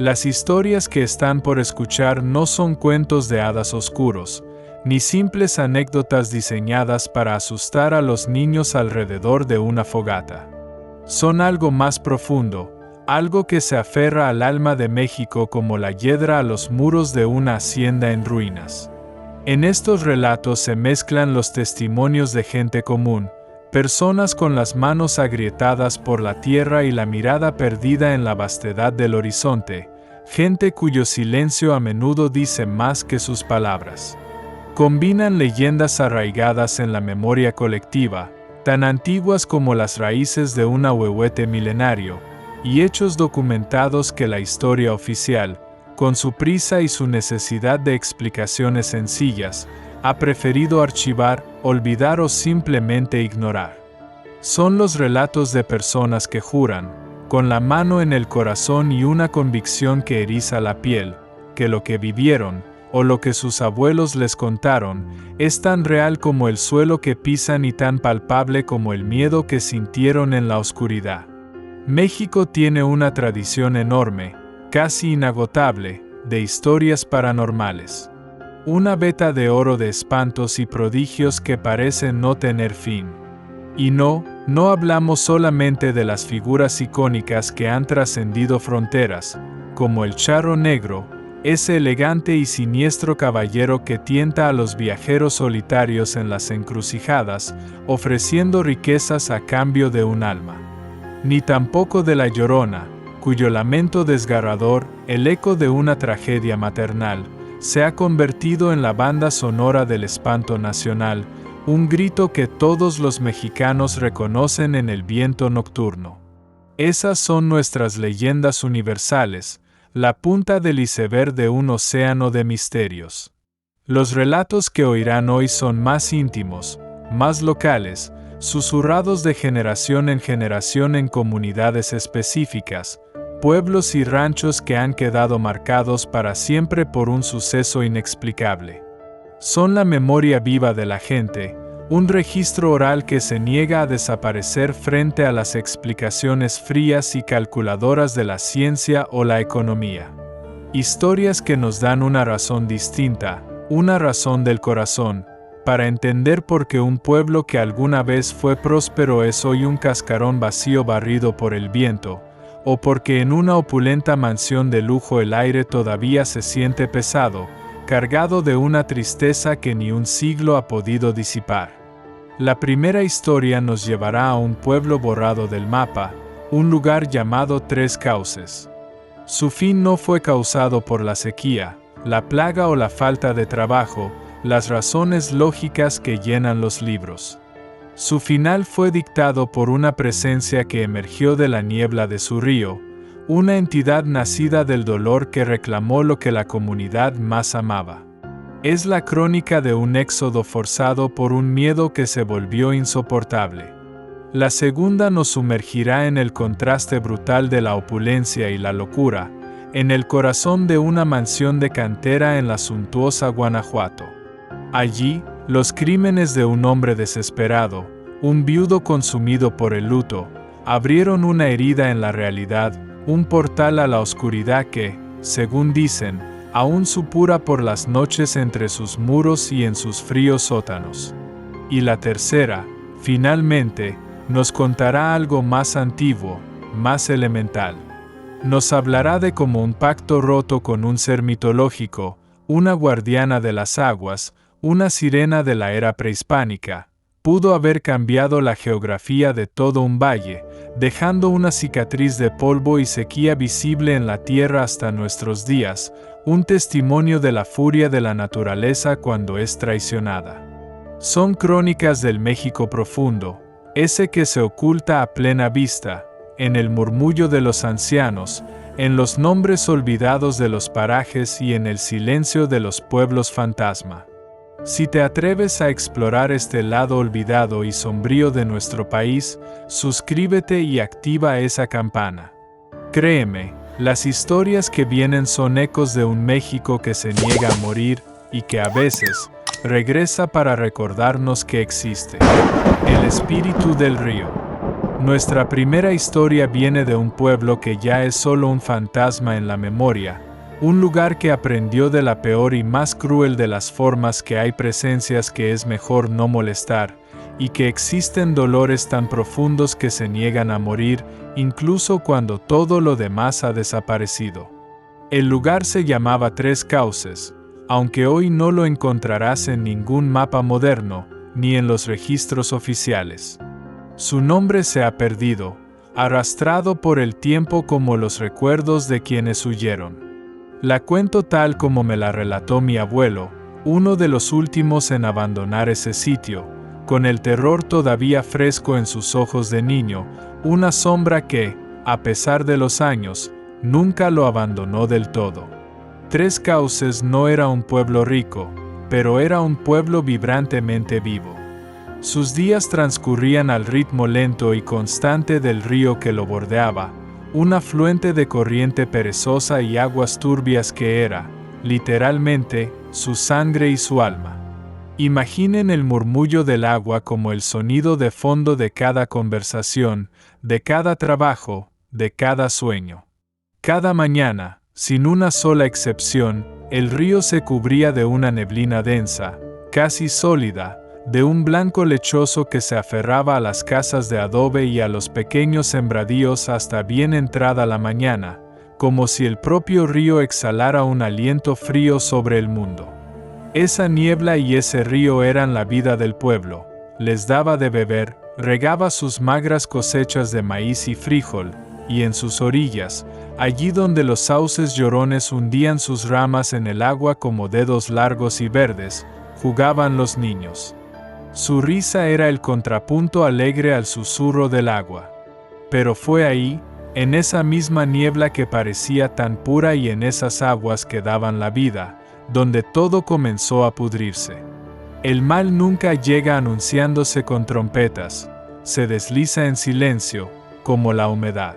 Las historias que están por escuchar no son cuentos de hadas oscuros, ni simples anécdotas diseñadas para asustar a los niños alrededor de una fogata. Son algo más profundo, algo que se aferra al alma de México como la hiedra a los muros de una hacienda en ruinas. En estos relatos se mezclan los testimonios de gente común, personas con las manos agrietadas por la tierra y la mirada perdida en la vastedad del horizonte, gente cuyo silencio a menudo dice más que sus palabras. Combinan leyendas arraigadas en la memoria colectiva, tan antiguas como las raíces de un ahuehuete milenario, y hechos documentados que la historia oficial, con su prisa y su necesidad de explicaciones sencillas, ha preferido archivar, olvidar o simplemente ignorar. Son los relatos de personas que juran, con la mano en el corazón y una convicción que eriza la piel, que lo que vivieron, o lo que sus abuelos les contaron, es tan real como el suelo que pisan y tan palpable como el miedo que sintieron en la oscuridad. México tiene una tradición enorme, casi inagotable, de historias paranormales. Una veta de oro de espantos y prodigios que parecen no tener fin. Y no hablamos solamente de las figuras icónicas que han trascendido fronteras, como el Charro Negro, ese elegante y siniestro caballero que tienta a los viajeros solitarios en las encrucijadas, ofreciendo riquezas a cambio de un alma. Ni tampoco de la Llorona, cuyo lamento desgarrador, el eco de una tragedia maternal, se ha convertido en la banda sonora del espanto nacional, un grito que todos los mexicanos reconocen en el viento nocturno. Esas son nuestras leyendas universales, la punta del iceberg de un océano de misterios. Los relatos que oirán hoy son más íntimos, más locales, susurrados de generación en comunidades específicas, pueblos y ranchos que han quedado marcados para siempre por un suceso inexplicable. Son la memoria viva de la gente, un registro oral que se niega a desaparecer frente a las explicaciones frías y calculadoras de la ciencia o la economía. Historias que nos dan una razón distinta, una razón del corazón, para entender por qué un pueblo que alguna vez fue próspero es hoy un cascarón vacío barrido por el viento, o porque en una opulenta mansión de lujo el aire todavía se siente pesado, cargado de una tristeza que ni un siglo ha podido disipar. La primera historia nos llevará a un pueblo borrado del mapa, un lugar llamado Tres Cauces. Su fin no fue causado por la sequía, la plaga o la falta de trabajo, las razones lógicas que llenan los libros. Su final fue dictado por una presencia que emergió de la niebla de su río, una entidad nacida del dolor que reclamó lo que la comunidad más amaba. Es la crónica de un éxodo forzado por un miedo que se volvió insoportable. La segunda nos sumergirá en el contraste brutal de la opulencia y la locura, en el corazón de una mansión de cantera en la suntuosa Guanajuato. Allí, los crímenes de un hombre desesperado, un viudo consumido por el luto, abrieron una herida en la realidad, un portal a la oscuridad que, según dicen, aún supura por las noches entre sus muros y en sus fríos sótanos. Y la tercera, finalmente, nos contará algo más antiguo, más elemental. Nos hablará de cómo un pacto roto con un ser mitológico, una guardiana de las aguas, una sirena de la era prehispánica, pudo haber cambiado la geografía de todo un valle, dejando una cicatriz de polvo y sequía visible en la tierra hasta nuestros días, un testimonio de la furia de la naturaleza cuando es traicionada. Son crónicas del México profundo, ese que se oculta a plena vista, en el murmullo de los ancianos, en los nombres olvidados de los parajes y en el silencio de los pueblos fantasma. Si te atreves a explorar este lado olvidado y sombrío de nuestro país, suscríbete y activa esa campana. Créeme, las historias que vienen son ecos de un México que se niega a morir y que a veces regresa para recordarnos que existe. El espíritu del río. Nuestra primera historia viene de un pueblo que ya es solo un fantasma en la memoria, un lugar que aprendió de la peor y más cruel de las formas que hay presencias que es mejor no molestar, y que existen dolores tan profundos que se niegan a morir, incluso cuando todo lo demás ha desaparecido. El lugar se llamaba Tres Cauces, aunque hoy no lo encontrarás en ningún mapa moderno, ni en los registros oficiales. Su nombre se ha perdido, arrastrado por el tiempo como los recuerdos de quienes huyeron. La cuento tal como me la relató mi abuelo, uno de los últimos en abandonar ese sitio, con el terror todavía fresco en sus ojos de niño, una sombra que, a pesar de los años, nunca lo abandonó del todo. Tres Cauces no era un pueblo rico, pero era un pueblo vibrantemente vivo. Sus días transcurrían al ritmo lento y constante del río que lo bordeaba, un afluente de corriente perezosa y aguas turbias que era, literalmente, su sangre y su alma. Imaginen el murmullo del agua como el sonido de fondo de cada conversación, de cada trabajo, de cada sueño. Cada mañana, sin una sola excepción, el río se cubría de una neblina densa, casi sólida, de un blanco lechoso que se aferraba a las casas de adobe y a los pequeños sembradíos hasta bien entrada la mañana, como si el propio río exhalara un aliento frío sobre el mundo. Esa niebla y ese río eran la vida del pueblo, les daba de beber, regaba sus magras cosechas de maíz y frijol, y en sus orillas, allí donde los sauces llorones hundían sus ramas en el agua como dedos largos y verdes, jugaban los niños. Su risa era el contrapunto alegre al susurro del agua. Pero fue ahí, en esa misma niebla que parecía tan pura y en esas aguas que daban la vida, donde todo comenzó a pudrirse. El mal nunca llega anunciándose con trompetas, se desliza en silencio, como la humedad.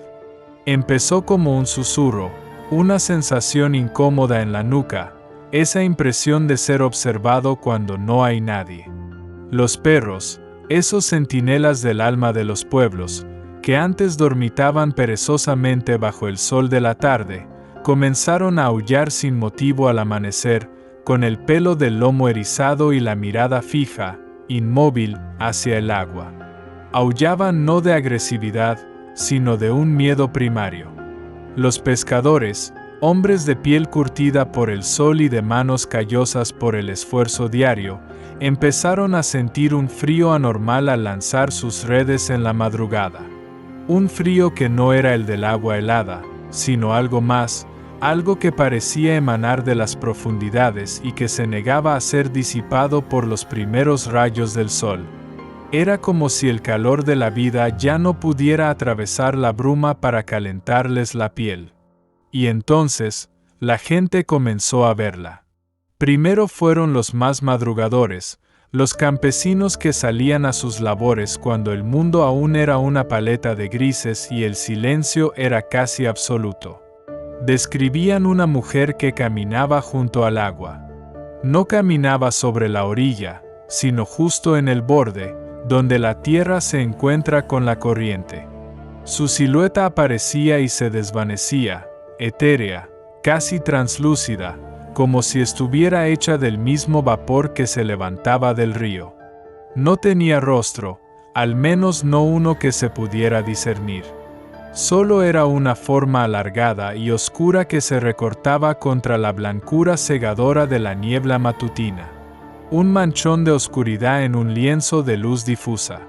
Empezó como un susurro, una sensación incómoda en la nuca, esa impresión de ser observado cuando no hay nadie. Los perros, esos centinelas del alma de los pueblos, que antes dormitaban perezosamente bajo el sol de la tarde, comenzaron a aullar sin motivo al amanecer, con el pelo del lomo erizado y la mirada fija, inmóvil, hacia el agua. Aullaban no de agresividad, sino de un miedo primario. Los pescadores, hombres de piel curtida por el sol y de manos callosas por el esfuerzo diario, empezaron a sentir un frío anormal al lanzar sus redes en la madrugada. Un frío que no era el del agua helada, sino algo más, algo que parecía emanar de las profundidades y que se negaba a ser disipado por los primeros rayos del sol. Era como si el calor de la vida ya no pudiera atravesar la bruma para calentarles la piel. Y entonces, la gente comenzó a verla. Primero fueron los más madrugadores, los campesinos que salían a sus labores cuando el mundo aún era una paleta de grises y el silencio era casi absoluto. Describían una mujer que caminaba junto al agua. No caminaba sobre la orilla, sino justo en el borde, donde la tierra se encuentra con la corriente. Su silueta aparecía y se desvanecía, etérea, casi translúcida, como si estuviera hecha del mismo vapor que se levantaba del río. No tenía rostro, al menos no uno que se pudiera discernir. Solo era una forma alargada y oscura que se recortaba contra la blancura cegadora de la niebla matutina. Un manchón de oscuridad en un lienzo de luz difusa.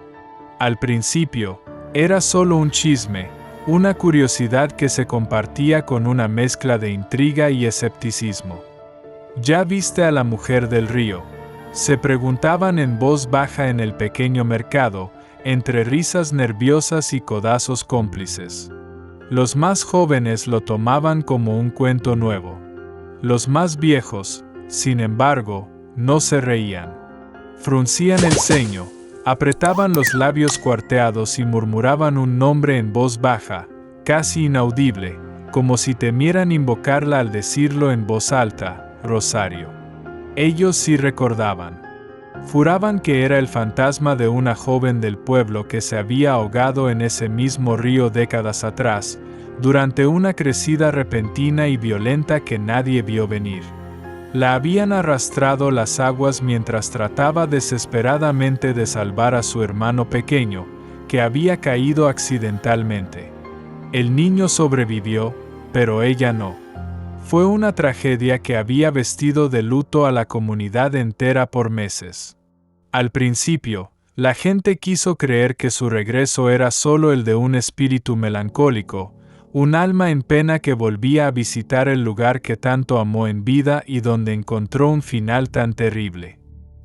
Al principio, era solo un chisme, una curiosidad que se compartía con una mezcla de intriga y escepticismo. ¿Ya viste a la mujer del río?, se preguntaban en voz baja en el pequeño mercado, entre risas nerviosas y codazos cómplices. Los más jóvenes lo tomaban como un cuento nuevo. Los más viejos, sin embargo, no se reían. Fruncían el ceño, apretaban los labios cuarteados y murmuraban un nombre en voz baja, casi inaudible, como si temieran invocarla al decirlo en voz alta: Rosario. Ellos sí recordaban. Juraban que era el fantasma de una joven del pueblo que se había ahogado en ese mismo río décadas atrás, durante una crecida repentina y violenta que nadie vio venir. La habían arrastrado las aguas mientras trataba desesperadamente de salvar a su hermano pequeño, que había caído accidentalmente. El niño sobrevivió, pero ella no. Fue una tragedia que había vestido de luto a la comunidad entera por meses. Al principio, la gente quiso creer que su regreso era solo el de un espíritu melancólico, un alma en pena que volvía a visitar el lugar que tanto amó en vida y donde encontró un final tan terrible.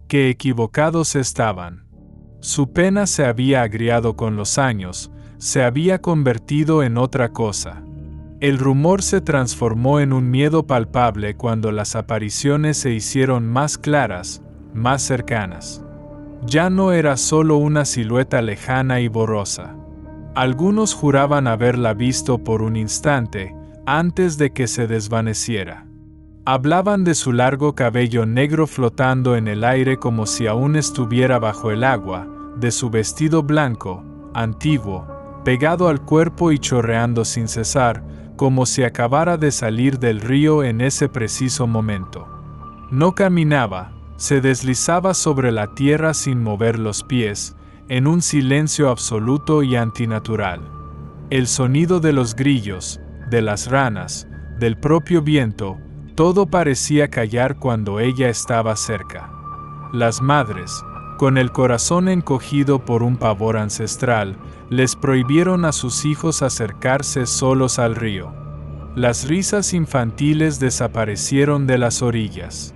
¡Qué equivocados estaban! Su pena se había agriado con los años, se había convertido en otra cosa. El rumor se transformó en un miedo palpable cuando las apariciones se hicieron más claras, más cercanas. Ya no era solo una silueta lejana y borrosa. Algunos juraban haberla visto por un instante, antes de que se desvaneciera. Hablaban de su largo cabello negro flotando en el aire como si aún estuviera bajo el agua, de su vestido blanco, antiguo, pegado al cuerpo y chorreando sin cesar, como si acabara de salir del río en ese preciso momento. No caminaba, se deslizaba sobre la tierra sin mover los pies, en un silencio absoluto y antinatural. El sonido de los grillos, de las ranas, del propio viento, todo parecía callar cuando ella estaba cerca. Las madres, con el corazón encogido por un pavor ancestral, les prohibieron a sus hijos acercarse solos al río. Las risas infantiles desaparecieron de las orillas.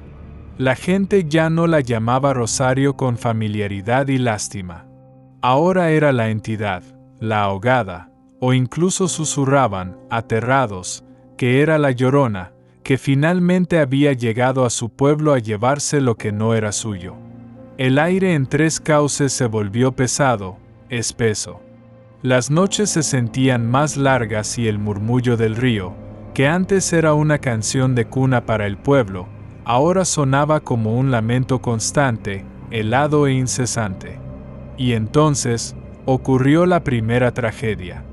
La gente ya no la llamaba Rosario con familiaridad y lástima. Ahora era la entidad, la ahogada, o incluso susurraban, aterrados, que era la Llorona, que finalmente había llegado a su pueblo a llevarse lo que no era suyo. El aire en Tres Cauces se volvió pesado, espeso. Las noches se sentían más largas y el murmullo del río, que antes era una canción de cuna para el pueblo, ahora sonaba como un lamento constante, helado e incesante. Y entonces, ocurrió la primera tragedia.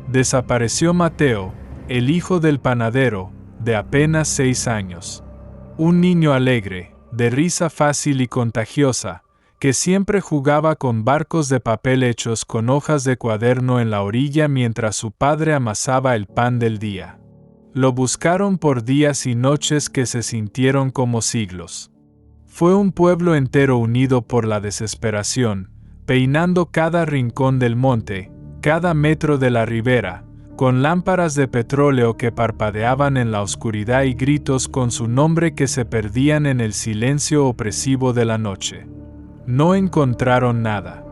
Desapareció Mateo, el hijo del panadero, de apenas 6 años. Un niño alegre, de risa fácil y contagiosa, que siempre jugaba con barcos de papel hechos con hojas de cuaderno en la orilla mientras su padre amasaba el pan del día. Lo buscaron por días y noches que se sintieron como siglos. Fue un pueblo entero unido por la desesperación, peinando cada rincón del monte, cada metro de la ribera, con lámparas de petróleo que parpadeaban en la oscuridad y gritos con su nombre que se perdían en el silencio opresivo de la noche. No encontraron nada.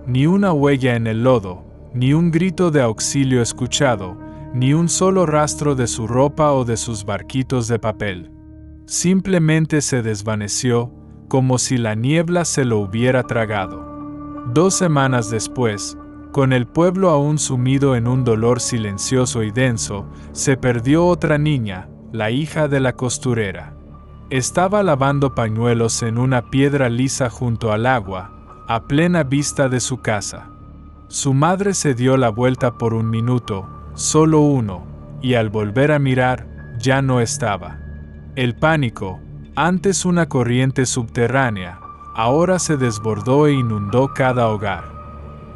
Ni una huella en el lodo, ni un grito de auxilio escuchado, ni un solo rastro de su ropa o de sus barquitos de papel. Simplemente se desvaneció, como si la niebla se lo hubiera tragado. 2 semanas después, con el pueblo aún sumido en un dolor silencioso y denso, se perdió otra niña, la hija de la costurera. Estaba lavando pañuelos en una piedra lisa junto al agua, a plena vista de su casa. Su madre se dio la vuelta por un minuto, solo uno, y al volver a mirar, ya no estaba. El pánico, antes una corriente subterránea, ahora se desbordó e inundó cada hogar.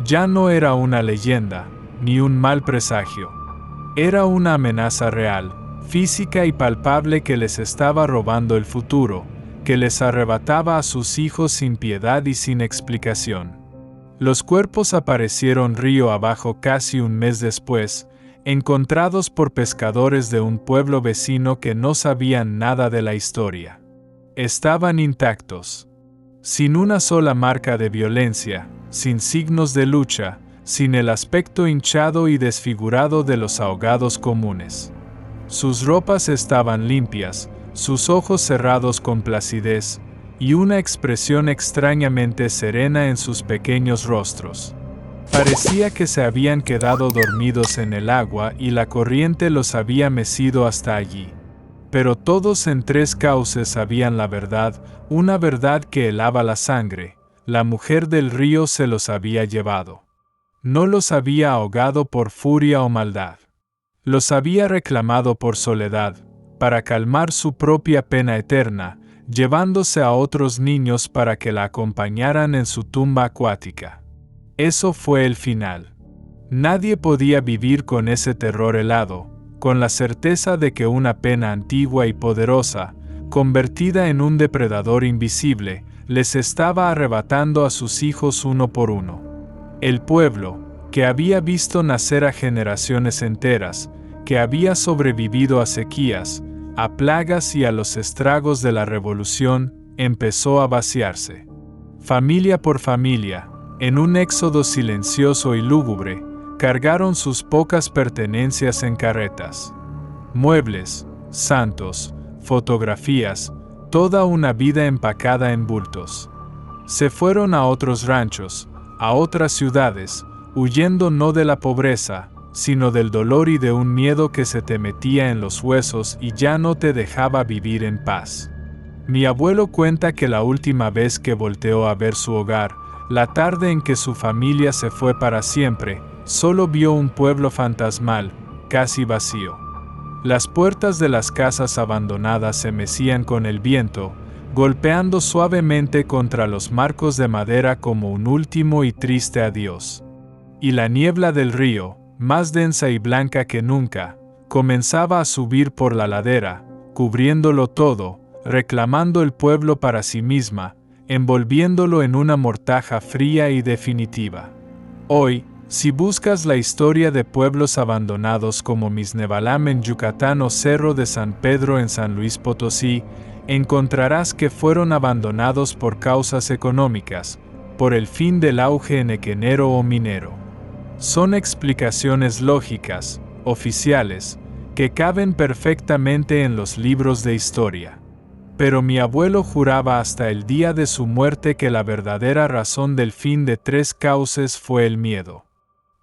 Ya no era una leyenda, ni un mal presagio. Era una amenaza real, física y palpable que les estaba robando el futuro, que les arrebataba a sus hijos sin piedad y sin explicación. Los cuerpos aparecieron río abajo casi un mes después, encontrados por pescadores de un pueblo vecino que no sabían nada de la historia. Estaban intactos, sin una sola marca de violencia, sin signos de lucha, sin el aspecto hinchado y desfigurado de los ahogados comunes. Sus ropas estaban limpias, sus ojos cerrados con placidez, y una expresión extrañamente serena en sus pequeños rostros. Parecía que se habían quedado dormidos en el agua y la corriente los había mecido hasta allí. Pero todos en Tres Cauces sabían la verdad, una verdad que helaba la sangre. La mujer del río se los había llevado. No los había ahogado por furia o maldad. Los había reclamado por soledad, para calmar su propia pena eterna, llevándose a otros niños para que la acompañaran en su tumba acuática. Eso fue el final. Nadie podía vivir con ese terror helado, con la certeza de que una pena antigua y poderosa, convertida en un depredador invisible, les estaba arrebatando a sus hijos uno por uno. El pueblo, que había visto nacer a generaciones enteras, que había sobrevivido a sequías, a plagas y a los estragos de la revolución, empezó a vaciarse. Familia por familia, en un éxodo silencioso y lúgubre, cargaron sus pocas pertenencias en carretas. Muebles, santos, fotografías, toda una vida empacada en bultos. Se fueron a otros ranchos, a otras ciudades, huyendo no de la pobreza, sino del dolor y de un miedo que se te metía en los huesos y ya no te dejaba vivir en paz. Mi abuelo cuenta que la última vez que volteó a ver su hogar, la tarde en que su familia se fue para siempre, solo vio un pueblo fantasmal, casi vacío. Las puertas de las casas abandonadas se mecían con el viento, golpeando suavemente contra los marcos de madera como un último y triste adiós. Y la niebla del río, más densa y blanca que nunca, comenzaba a subir por la ladera, cubriéndolo todo, reclamando el pueblo para sí misma, envolviéndolo en una mortaja fría y definitiva. Hoy, si buscas la historia de pueblos abandonados como Misnebalam en Yucatán o Cerro de San Pedro en San Luis Potosí, encontrarás que fueron abandonados por causas económicas, por el fin del auge enequenero o minero. Son explicaciones lógicas, oficiales, que caben perfectamente en los libros de historia. Pero mi abuelo juraba hasta el día de su muerte que la verdadera razón del fin de Tres Cauces fue el miedo.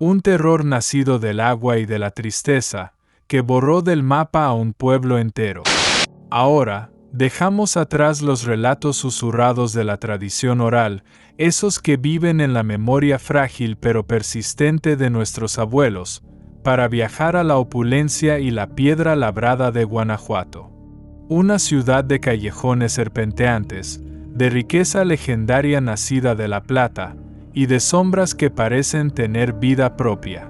Un terror nacido del agua y de la tristeza, que borró del mapa a un pueblo entero. Ahora, dejamos atrás los relatos susurrados de la tradición oral, esos que viven en la memoria frágil pero persistente de nuestros abuelos, para viajar a la opulencia y la piedra labrada de Guanajuato. Una ciudad de callejones serpenteantes, de riqueza legendaria nacida de la plata, y de sombras que parecen tener vida propia.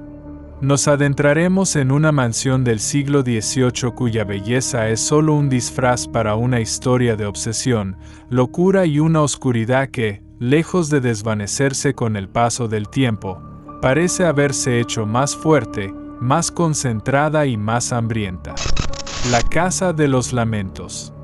Nos adentraremos en una mansión del siglo XVIII cuya belleza es solo un disfraz para una historia de obsesión, locura y una oscuridad que, lejos de desvanecerse con el paso del tiempo, parece haberse hecho más fuerte, más concentrada y más hambrienta. La Casa de los Lamentos.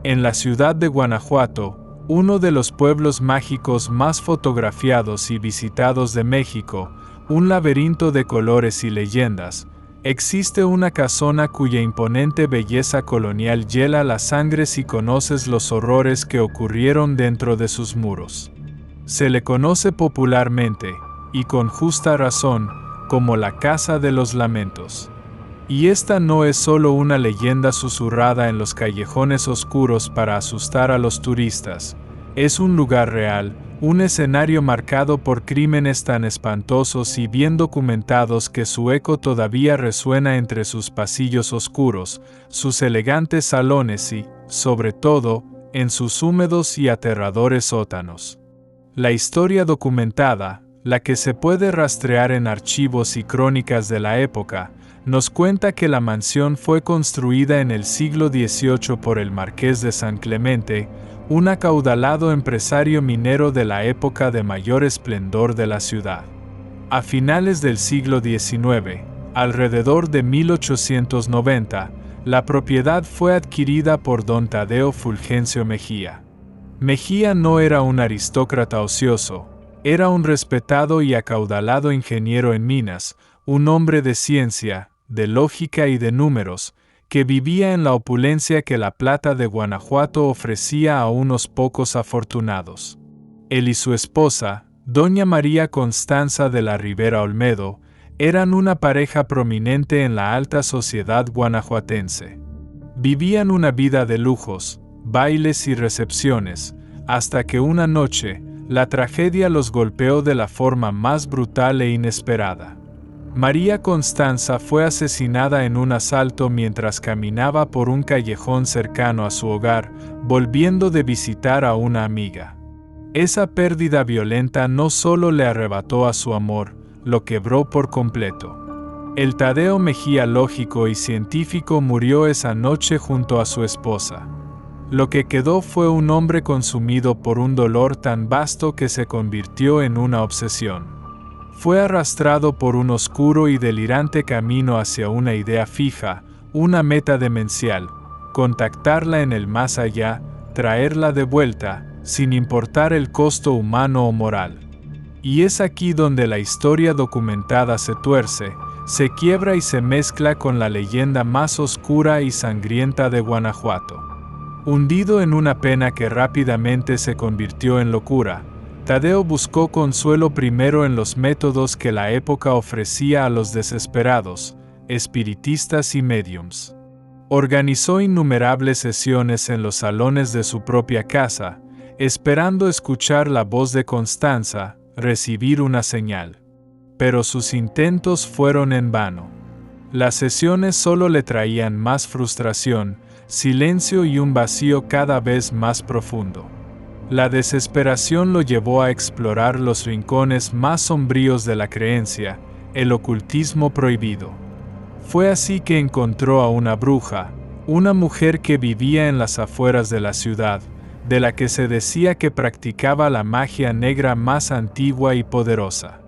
En la ciudad de Guanajuato, uno de los pueblos mágicos más fotografiados y visitados de México, un laberinto de colores y leyendas, existe una casona cuya imponente belleza colonial hiela la sangre si conoces los horrores que ocurrieron dentro de sus muros. Se le conoce popularmente, y con justa razón, como la Casa de los Lamentos. Y esta no es solo una leyenda susurrada en los callejones oscuros para asustar a los turistas, es un lugar real, un escenario marcado por crímenes tan espantosos y bien documentados que su eco todavía resuena entre sus pasillos oscuros, sus elegantes salones y, sobre todo, en sus húmedos y aterradores sótanos. La historia documentada, la que se puede rastrear en archivos y crónicas de la época, nos cuenta que la mansión fue construida en el siglo XVIII por el Marqués de San Clemente, un acaudalado empresario minero de la época de mayor esplendor de la ciudad. A finales del siglo XIX, alrededor de 1890, la propiedad fue adquirida por don Tadeo Fulgencio Mejía. Mejía no era un aristócrata ocioso, era un respetado y acaudalado ingeniero en minas, un hombre de ciencia, de lógica y de números, que vivía en la opulencia que la plata de Guanajuato ofrecía a unos pocos afortunados. Él y su esposa, doña María Constanza de la Ribera Olmedo, eran una pareja prominente en la alta sociedad guanajuatense. Vivían una vida de lujos, bailes y recepciones, hasta que una noche, la tragedia los golpeó de la forma más brutal e inesperada. María Constanza fue asesinada en un asalto mientras caminaba por un callejón cercano a su hogar, volviendo de visitar a una amiga. Esa pérdida violenta no solo le arrebató a su amor, lo quebró por completo. El Tadeo Mejía lógico y científico murió esa noche junto a su esposa. Lo que quedó fue un hombre consumido por un dolor tan vasto que se convirtió en una obsesión. Fue arrastrado por un oscuro y delirante camino hacia una idea fija, una meta demencial, contactarla en el más allá, traerla de vuelta, sin importar el costo humano o moral. Y es aquí donde la historia documentada se tuerce, se quiebra y se mezcla con la leyenda más oscura y sangrienta de Guanajuato. Hundido en una pena que rápidamente se convirtió en locura, Tadeo buscó consuelo primero en los métodos que la época ofrecía a los desesperados, espiritistas y médiums. Organizó innumerables sesiones en los salones de su propia casa, esperando escuchar la voz de Constanza, recibir una señal. Pero sus intentos fueron en vano. Las sesiones solo le traían más frustración, silencio y un vacío cada vez más profundo. La desesperación lo llevó a explorar los rincones más sombríos de la creencia, el ocultismo prohibido. Fue así que encontró a una bruja, una mujer que vivía en las afueras de la ciudad, de la que se decía que practicaba la magia negra más antigua y poderosa.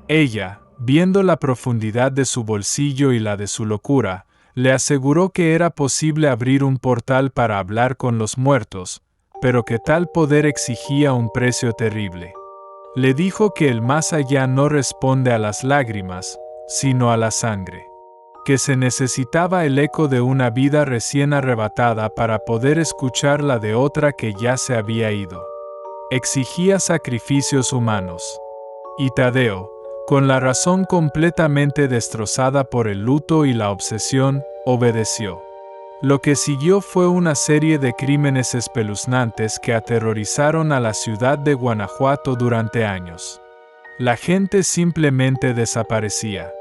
Ella, viendo la profundidad de su bolsillo y la de su locura, le aseguró que era posible abrir un portal para hablar con los muertos, pero que tal poder exigía un precio terrible. Le dijo que el más allá no responde a las lágrimas, sino a la sangre. Que se necesitaba el eco de una vida recién arrebatada para poder escuchar la de otra que ya se había ido. Exigía sacrificios humanos. Y Tadeo, con la razón completamente destrozada por el luto y la obsesión, obedeció. Lo que siguió fue una serie de crímenes espeluznantes que aterrorizaron a la ciudad de Guanajuato durante años. La gente simplemente desaparecía.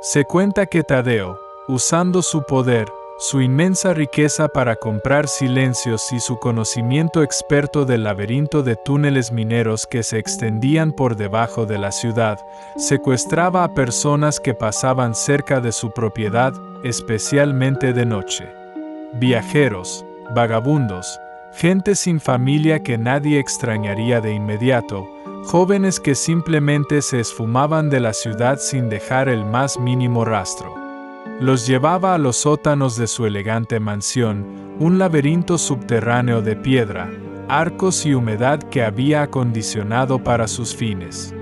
Se cuenta que Tadeo, usando su poder, su inmensa riqueza para comprar silencios y su conocimiento experto del laberinto de túneles mineros que se extendían por debajo de la ciudad, secuestraba a personas que pasaban cerca de su propiedad, especialmente de noche. Viajeros, vagabundos, gente sin familia que nadie extrañaría de inmediato, jóvenes que simplemente se esfumaban de la ciudad sin dejar el más mínimo rastro. Los llevaba a los sótanos de su elegante mansión, un laberinto subterráneo de piedra, arcos y humedad que había acondicionado para sus fines.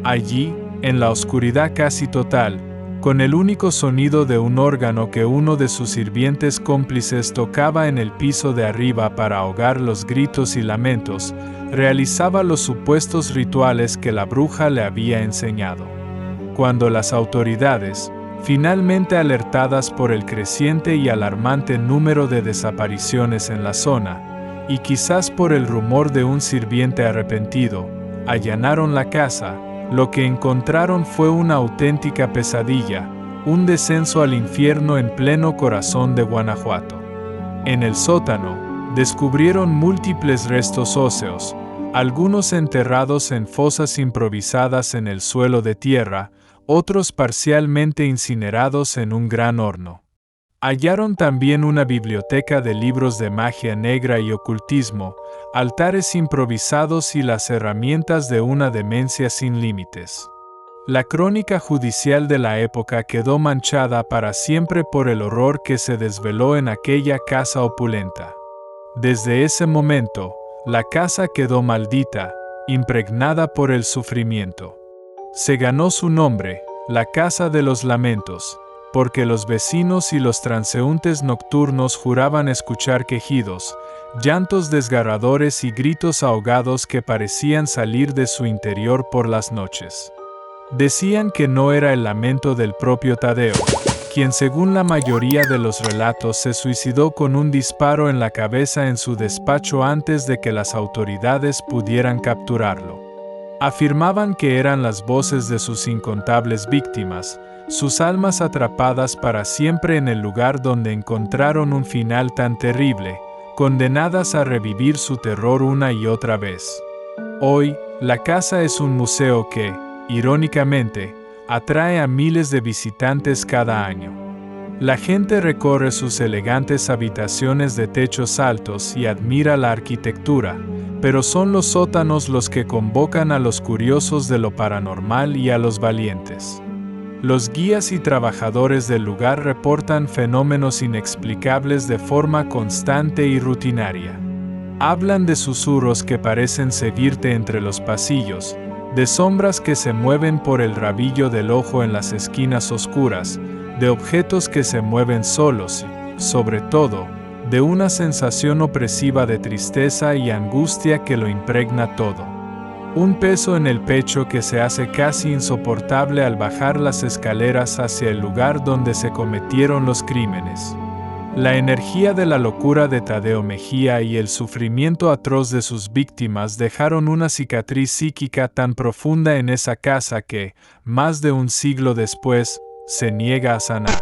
Allí, en la oscuridad casi total, con el único sonido de un órgano que uno de sus sirvientes cómplices tocaba en el piso de arriba para ahogar los gritos y lamentos, realizaba los supuestos rituales que la bruja le había enseñado. Cuando las autoridades, finalmente alertadas por el creciente y alarmante número de desapariciones en la zona, y quizás por el rumor de un sirviente arrepentido, allanaron la casa, lo que encontraron fue una auténtica pesadilla, un descenso al infierno en pleno corazón de Guanajuato. En el sótano, descubrieron múltiples restos óseos, algunos enterrados en fosas improvisadas en el suelo de tierra, otros parcialmente incinerados en un gran horno. Hallaron también una biblioteca de libros de magia negra y ocultismo, altares improvisados y las herramientas de una demencia sin límites. La crónica judicial de la época quedó manchada para siempre por el horror que se desveló en aquella casa opulenta. Desde ese momento, la casa quedó maldita, impregnada por el sufrimiento. Se ganó su nombre, la Casa de los Lamentos, porque los vecinos y los transeúntes nocturnos juraban escuchar quejidos, llantos desgarradores y gritos ahogados que parecían salir de su interior por las noches. Decían que no era el lamento del propio Tadeo, quien según la mayoría de los relatos se suicidó con un disparo en la cabeza en su despacho antes de que las autoridades pudieran capturarlo. Afirmaban que eran las voces de sus incontables víctimas, sus almas atrapadas para siempre en el lugar donde encontraron un final tan terrible, condenadas a revivir su terror una y otra vez. Hoy, la casa es un museo que, irónicamente, atrae a miles de visitantes cada año. La gente recorre sus elegantes habitaciones de techos altos y admira la arquitectura, pero son los sótanos los que convocan a los curiosos de lo paranormal y a los valientes. Los guías y trabajadores del lugar reportan fenómenos inexplicables de forma constante y rutinaria. Hablan de susurros que parecen seguirte entre los pasillos, de sombras que se mueven por el rabillo del ojo en las esquinas oscuras, de objetos que se mueven solos y, sobre todo, de una sensación opresiva de tristeza y angustia que lo impregna todo. Un peso en el pecho que se hace casi insoportable al bajar las escaleras hacia el lugar donde se cometieron los crímenes. La energía de la locura de Tadeo Mejía y el sufrimiento atroz de sus víctimas dejaron una cicatriz psíquica tan profunda en esa casa que, más de un siglo después, se niega a sanar.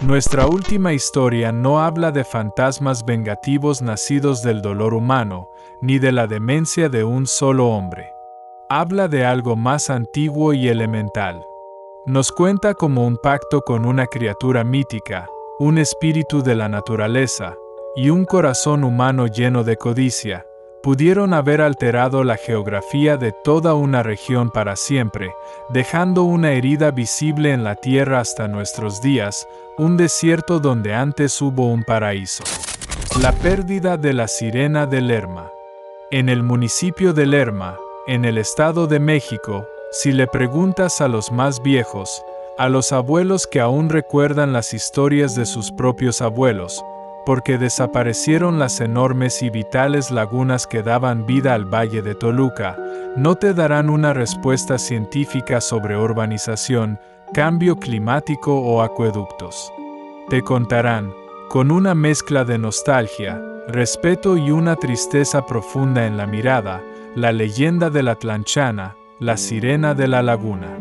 Nuestra última historia no habla de fantasmas vengativos nacidos del dolor humano, ni de la demencia de un solo hombre. Habla de algo más antiguo y elemental. Nos cuenta como un pacto con una criatura mítica, un espíritu de la naturaleza, y un corazón humano lleno de codicia, pudieron haber alterado la geografía de toda una región para siempre, dejando una herida visible en la tierra hasta nuestros días, un desierto donde antes hubo un paraíso. La pérdida de la sirena de Lerma. En el municipio de Lerma, en el Estado de México, si le preguntas a los más viejos, a los abuelos que aún recuerdan las historias de sus propios abuelos, porque desaparecieron las enormes y vitales lagunas que daban vida al Valle de Toluca, no te darán una respuesta científica sobre urbanización, cambio climático o acueductos. Te contarán, con una mezcla de nostalgia, respeto y una tristeza profunda en la mirada, la leyenda de la Tlanchana, la sirena de la laguna.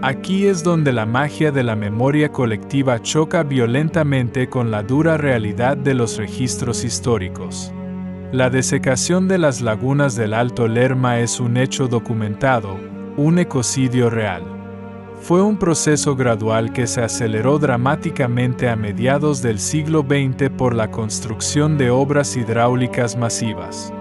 Aquí es donde la magia de la memoria colectiva choca violentamente con la dura realidad de los registros históricos. La desecación de las lagunas del Alto Lerma es un hecho documentado, un ecocidio real. Fue un proceso gradual que se aceleró dramáticamente a mediados del siglo XX por la construcción de obras hidráulicas masivas.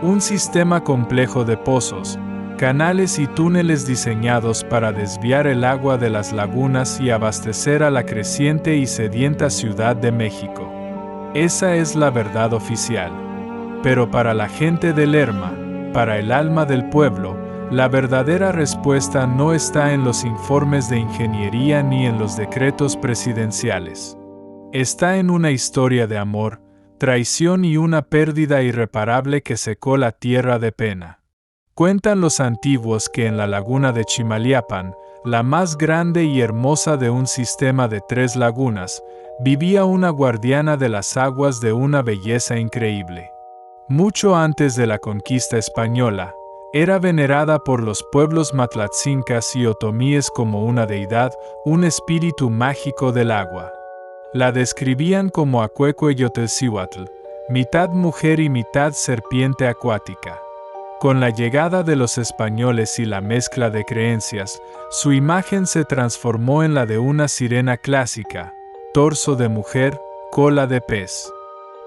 Un sistema complejo de pozos, canales y túneles diseñados para desviar el agua de las lagunas y abastecer a la creciente y sedienta Ciudad de México. Esa es la verdad oficial. Pero para la gente de Lerma, para el alma del pueblo, la verdadera respuesta no está en los informes de ingeniería ni en los decretos presidenciales. Está en una historia de amor, traición y una pérdida irreparable que secó la tierra de pena. Cuentan los antiguos que en la laguna de Chimaliapan, la más grande y hermosa de un sistema de 3 lagunas, vivía una guardiana de las aguas de una belleza increíble. Mucho antes de la conquista española, era venerada por los pueblos matlatzincas y otomíes como una deidad, un espíritu mágico del agua. La describían como Acuecueyotelcihuatl, mitad mujer y mitad serpiente acuática. Con la llegada de los españoles y la mezcla de creencias, su imagen se transformó en la de una sirena clásica, torso de mujer, cola de pez.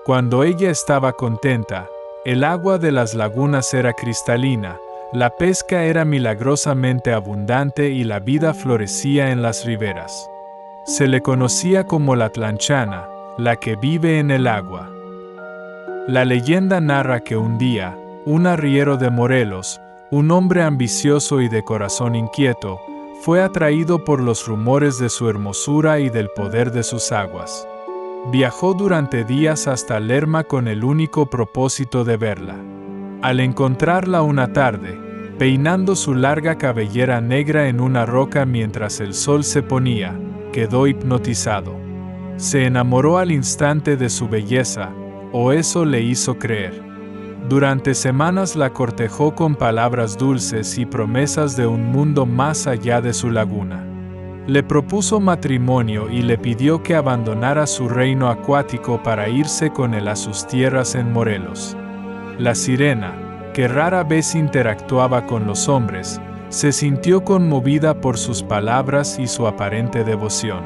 Cuando ella estaba contenta, el agua de las lagunas era cristalina, la pesca era milagrosamente abundante y la vida florecía en las riberas. Se le conocía como la Tlanchana, la que vive en el agua. La leyenda narra que un día, un arriero de Morelos, un hombre ambicioso y de corazón inquieto, fue atraído por los rumores de su hermosura y del poder de sus aguas. Viajó durante días hasta Lerma con el único propósito de verla. Al encontrarla una tarde, peinando su larga cabellera negra en una roca mientras el sol se ponía, quedó hipnotizado. Se enamoró al instante de su belleza, o eso le hizo creer. Durante semanas la cortejó con palabras dulces y promesas de un mundo más allá de su laguna. Le propuso matrimonio y le pidió que abandonara su reino acuático para irse con él a sus tierras en Morelos. La sirena, que rara vez interactuaba con los hombres, se sintió conmovida por sus palabras y su aparente devoción.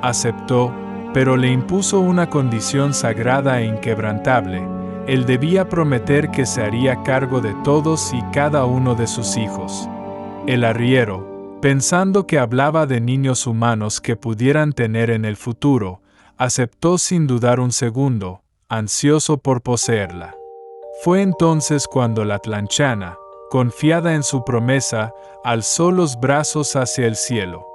Aceptó, pero le impuso una condición sagrada e inquebrantable: él debía prometer que se haría cargo de todos y cada uno de sus hijos. El arriero, pensando que hablaba de niños humanos que pudieran tener en el futuro, aceptó sin dudar un segundo, ansioso por poseerla. Fue entonces cuando la Atlanchana, confiada en su promesa, alzó los brazos hacia el cielo.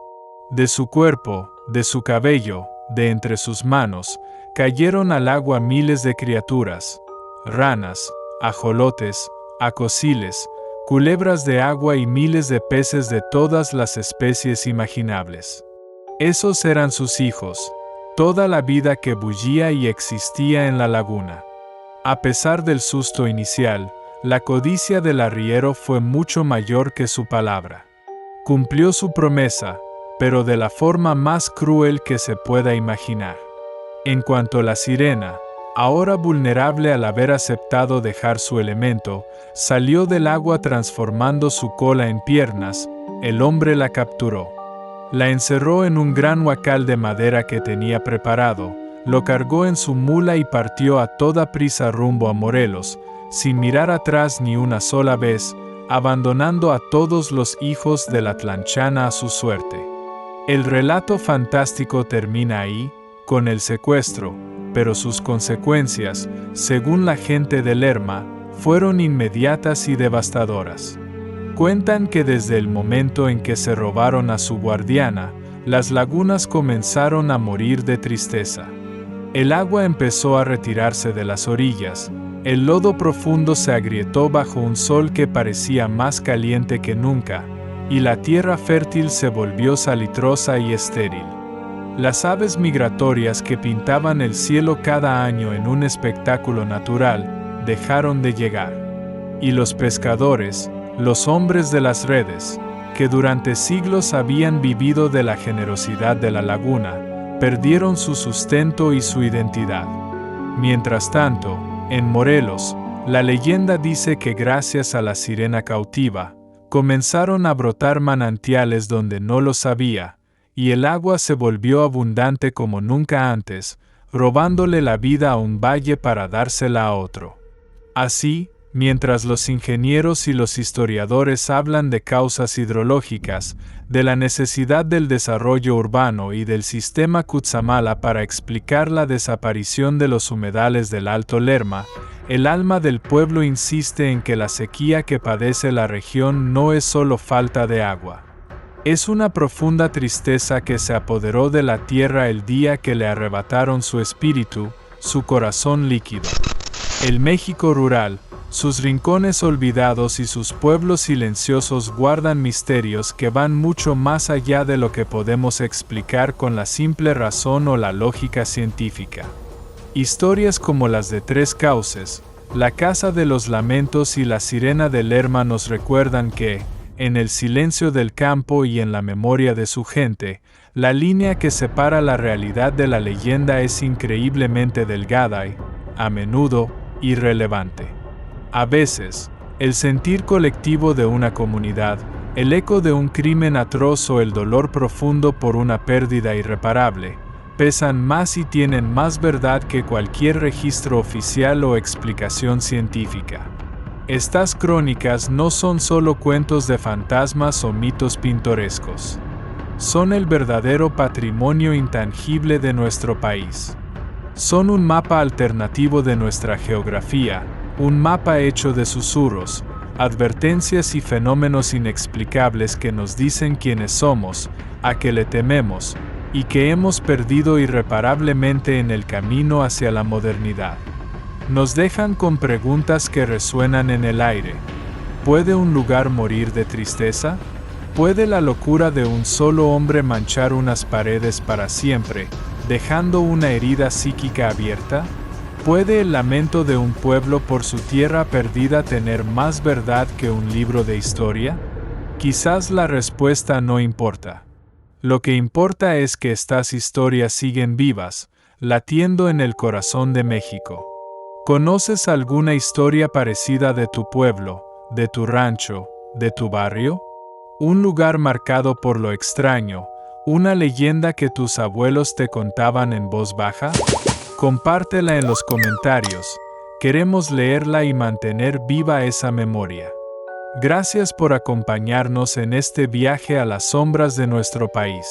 De su cuerpo, de su cabello, de entre sus manos, cayeron al agua miles de criaturas: ranas, ajolotes, acosiles, culebras de agua y miles de peces de todas las especies imaginables. Esos eran sus hijos, toda la vida que bullía y existía en la laguna. A pesar del susto inicial, la codicia del arriero fue mucho mayor que su palabra. Cumplió su promesa, pero de la forma más cruel que se pueda imaginar. En cuanto a la sirena, ahora vulnerable al haber aceptado dejar su elemento, salió del agua transformando su cola en piernas, el hombre la capturó. La encerró en un gran huacal de madera que tenía preparado, lo cargó en su mula y partió a toda prisa rumbo a Morelos, sin mirar atrás ni una sola vez, abandonando a todos los hijos de la Atlanchana a su suerte. El relato fantástico termina ahí, con el secuestro, pero sus consecuencias, según la gente de Lerma, fueron inmediatas y devastadoras. Cuentan que desde el momento en que se robaron a su guardiana, las lagunas comenzaron a morir de tristeza. El agua empezó a retirarse de las orillas, el lodo profundo se agrietó bajo un sol que parecía más caliente que nunca, y la tierra fértil se volvió salitrosa y estéril. Las aves migratorias que pintaban el cielo cada año en un espectáculo natural, dejaron de llegar. Y los pescadores, los hombres de las redes, que durante siglos habían vivido de la generosidad de la laguna, perdieron su sustento y su identidad. Mientras tanto, en Morelos, la leyenda dice que gracias a la sirena cautiva, comenzaron a brotar manantiales donde no los había, y el agua se volvió abundante como nunca antes, robándole la vida a un valle para dársela a otro. Así, mientras los ingenieros y los historiadores hablan de causas hidrológicas, de la necesidad del desarrollo urbano y del sistema Cutzamala para explicar la desaparición de los humedales del Alto Lerma, el alma del pueblo insiste en que la sequía que padece la región no es solo falta de agua. Es una profunda tristeza que se apoderó de la tierra el día que le arrebataron su espíritu, su corazón líquido. El México rural, sus rincones olvidados y sus pueblos silenciosos guardan misterios que van mucho más allá de lo que podemos explicar con la simple razón o la lógica científica. Historias como las de Tres Cauces, la Casa de los Lamentos y la Sirena de Lerma nos recuerdan que, en el silencio del campo y en la memoria de su gente, la línea que separa la realidad de la leyenda es increíblemente delgada y, a menudo, irrelevante. A veces, el sentir colectivo de una comunidad, el eco de un crimen atroz o el dolor profundo por una pérdida irreparable, pesan más y tienen más verdad que cualquier registro oficial o explicación científica. Estas crónicas no son solo cuentos de fantasmas o mitos pintorescos. Son el verdadero patrimonio intangible de nuestro país. Son un mapa alternativo de nuestra geografía, un mapa hecho de susurros, advertencias y fenómenos inexplicables que nos dicen quiénes somos, a qué le tememos, y que hemos perdido irreparablemente en el camino hacia la modernidad. Nos dejan con preguntas que resuenan en el aire. ¿Puede un lugar morir de tristeza? ¿Puede la locura de un solo hombre manchar unas paredes para siempre, dejando una herida psíquica abierta? ¿Puede el lamento de un pueblo por su tierra perdida tener más verdad que un libro de historia? Quizás la respuesta no importa. Lo que importa es que estas historias siguen vivas, latiendo en el corazón de México. ¿Conoces alguna historia parecida de tu pueblo, de tu rancho, de tu barrio? Un lugar marcado por lo extraño, una leyenda que tus abuelos te contaban en voz baja? Compártela en los comentarios. Queremos leerla y mantener viva esa memoria. Gracias por acompañarnos en este viaje a las sombras de nuestro país.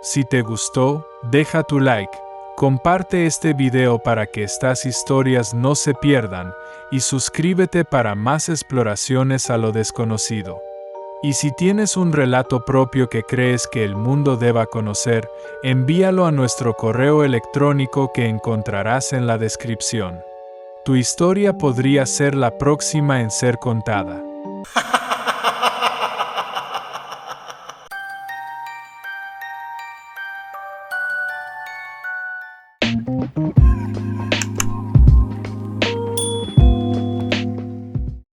Si te gustó, deja tu like, comparte este video para que estas historias no se pierdan y suscríbete para más exploraciones a lo desconocido. Y si tienes un relato propio que crees que el mundo deba conocer, envíalo a nuestro correo electrónico que encontrarás en la descripción. Tu historia podría ser la próxima en ser contada.